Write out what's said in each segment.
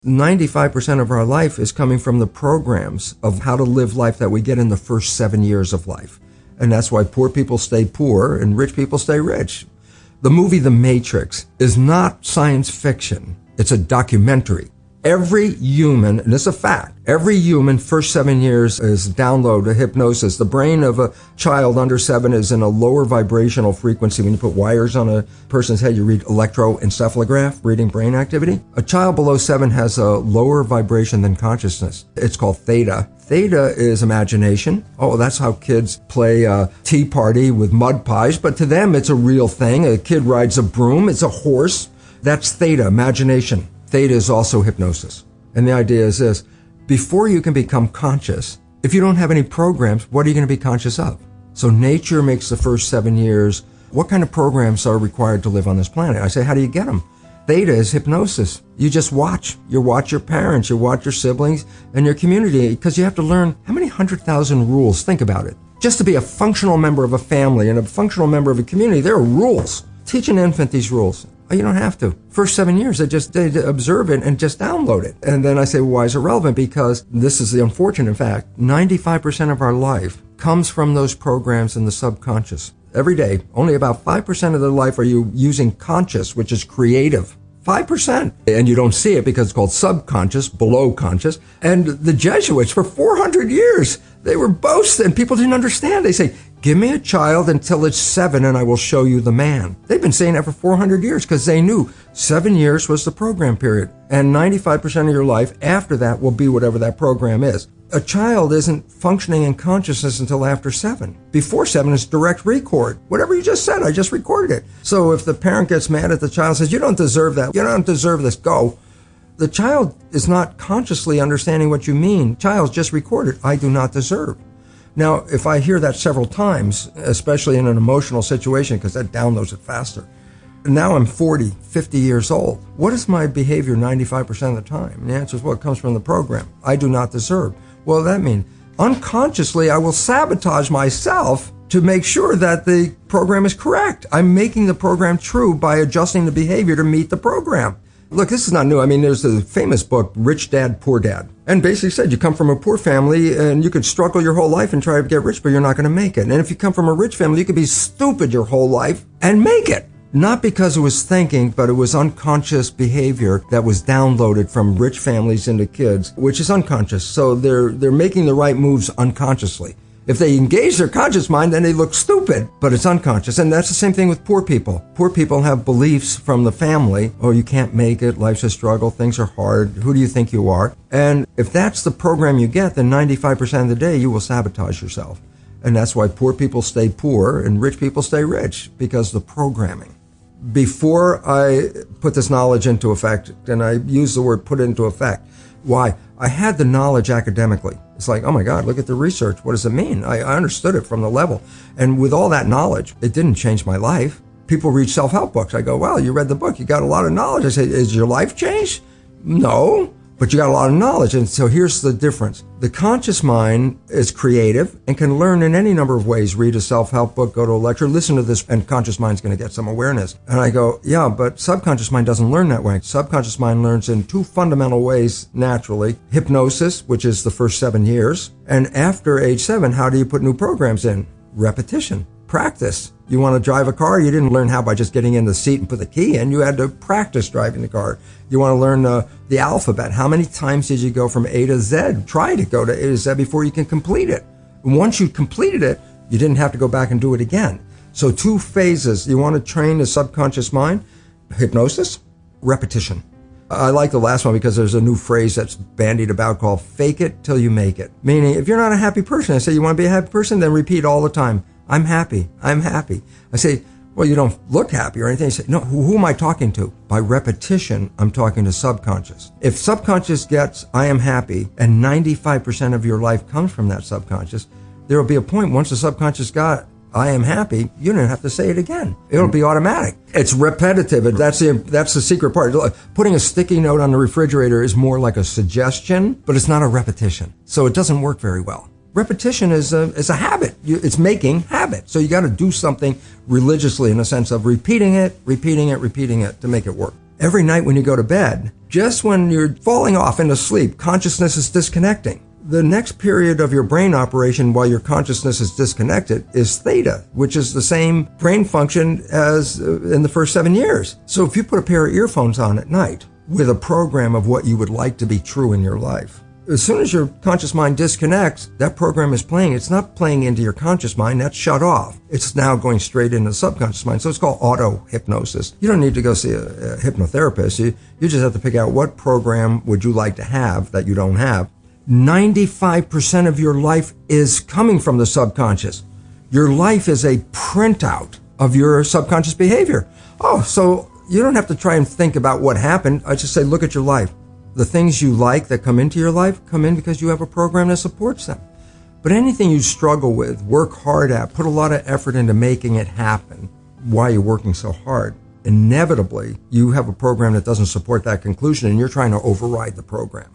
95% of our life is coming from the programs of how to live life that we get in the first 7 years of life. And that's why poor people stay poor and rich people stay rich. The movie The Matrix is not science fiction. It's a documentary. Every human, and it's a fact, every human first 7 years is download a hypnosis. The brain of a child under 7 is in a lower vibrational frequency. When you put wires on a person's head, you read electroencephalograph, reading brain activity. A child below 7 has a lower vibration than consciousness. It's called theta. Theta is imagination. Oh, that's how kids play a tea party with mud pies, but to them it's a real thing. A kid rides a broom, it's a horse. That's theta, imagination. Theta is also hypnosis. And the idea is this: before you can become conscious, if you don't have any programs, what are you going to be conscious of? So nature makes the first 7 years. What kind of programs are required to live on this planet? I say, how do you get them? Theta is hypnosis. You just watch. You watch your parents, you watch your siblings and your community, because you have to learn how many 100,000 rules. Think about it. Just to be a functional member of a family and a functional member of a community, there are rules. Teach an infant these rules. You don't have to. First 7 years, they observe it and just download it. And then I say, well, why is it relevant? Because this is the unfortunate fact. 95% of our life comes from those programs in the subconscious. Every day, only about 5% of their life are you using conscious, which is creative. 5%. And you don't see it because it's called subconscious, below conscious. And the Jesuits, for 400 years, they were boasting. People didn't understand. They say, give me a child until it's 7 and I will show you the man. They've been saying that for 400 years because they knew 7 years was the program period. And 95% of your life after that will be whatever that program is. A child isn't functioning in consciousness until after 7. Before 7 is direct record. Whatever you just said, I just recorded it. So if the parent gets mad at the child and says, you don't deserve that, you don't deserve this, go. The child is not consciously understanding what you mean. Child's just recorded, I do not deserve. Now, if I hear that several times, especially in an emotional situation, because that downloads it faster. Now I'm 40, 50 years old. What is my behavior 95% of the time? And the answer is, well, it comes from the program. I do not deserve. Well, that means unconsciously I will sabotage myself to make sure that the program is correct. I'm making the program true by adjusting the behavior to meet the program. Look, this is not new. I mean, there's a famous book, Rich Dad, Poor Dad. And basically said you come from a poor family and you could struggle your whole life and try to get rich, but you're not going to make it. And if you come from a rich family, you could be stupid your whole life and make it. Not because it was thinking, but it was unconscious behavior that was downloaded from rich families into kids, which is unconscious. So they're making the right moves unconsciously. If they engage their conscious mind, then they look stupid, but it's unconscious. And that's the same thing with poor people. Poor people have beliefs from the family. Oh, you can't make it. Life's a struggle. Things are hard. Who do you think you are? And if that's the program you get, then 95% of the day you will sabotage yourself. And that's why poor people stay poor and rich people stay rich, because of the programming. Before I put this knowledge into effect, and I use the word put it into effect, why? I had the knowledge academically. It's like, oh my God, look at the research. What does it mean? I understood it from the level. And with all that knowledge, it didn't change my life. People read self-help books. I go, well, you read the book. You got a lot of knowledge. I say, is your life changed? No, but you got a lot of knowledge. And so here's the difference. The conscious mind is creative and can learn in any number of ways. Read a self-help book, go to a lecture, listen to this, and conscious mind's going to get some awareness. And I go, yeah, but subconscious mind doesn't learn that way. Subconscious mind learns in two fundamental ways naturally. Hypnosis, which is the first 7 years. And after age 7, how do you put new programs in? Repetition. Practice. You want to drive a car? You didn't learn how by just getting in the seat and put the key in. You had to practice driving the car. You want to learn the alphabet. How many times did you go from A to Z? Try to go to A to Z before you can complete it. And once you completed it, you didn't have to go back and do it again. So 2 phases. You want to train the subconscious mind. Hypnosis, repetition. I like the last one because there's a new phrase that's bandied about called fake it till you make it. Meaning, if you're not a happy person, I say, you want to be a happy person? Then repeat all the time. I'm happy. I'm happy. I say, well, you don't look happy or anything. You say, no, who am I talking to? By repetition, I'm talking to subconscious. If subconscious gets, I am happy, and 95% of your life comes from that subconscious, there will be a point once the subconscious got, I am happy, you don't have to say it again. It'll be automatic. It's repetitive. That's the secret part. Putting a sticky note on the refrigerator is more like a suggestion, but it's not a repetition. So it doesn't work very well. Repetition is a habit. It's making habit. So you got to do something religiously in the sense of repeating it to make it work. Every night when you go to bed, just when you're falling off into sleep, consciousness is disconnecting. The next period of your brain operation while your consciousness is disconnected is theta, which is the same brain function as in the first 7 years. So if you put a pair of earphones on at night with a program of what you would like to be true in your life, as soon as your conscious mind disconnects, that program is playing. It's not playing into your conscious mind. That's shut off. It's now going straight into the subconscious mind. So it's called auto-hypnosis. You don't need to go see a hypnotherapist. You just have to pick out what program would you like to have that you don't have. 95% of your life is coming from the subconscious. Your life is a printout of your subconscious behavior. Oh, so you don't have to try and think about what happened. I just say, look at your life. The things you like that come into your life come in because you have a program that supports them. But anything you struggle with, work hard at, put a lot of effort into making it happen, why you're working so hard, inevitably you have a program that doesn't support that conclusion and you're trying to override the program.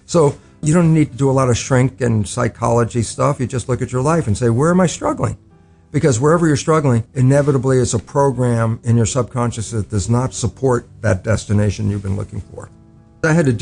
So you don't need to do a lot of shrink and psychology stuff. You just look at your life and say, where am I struggling? Because wherever you're struggling, inevitably it's a program in your subconscious that does not support that destination you've been looking for. I had to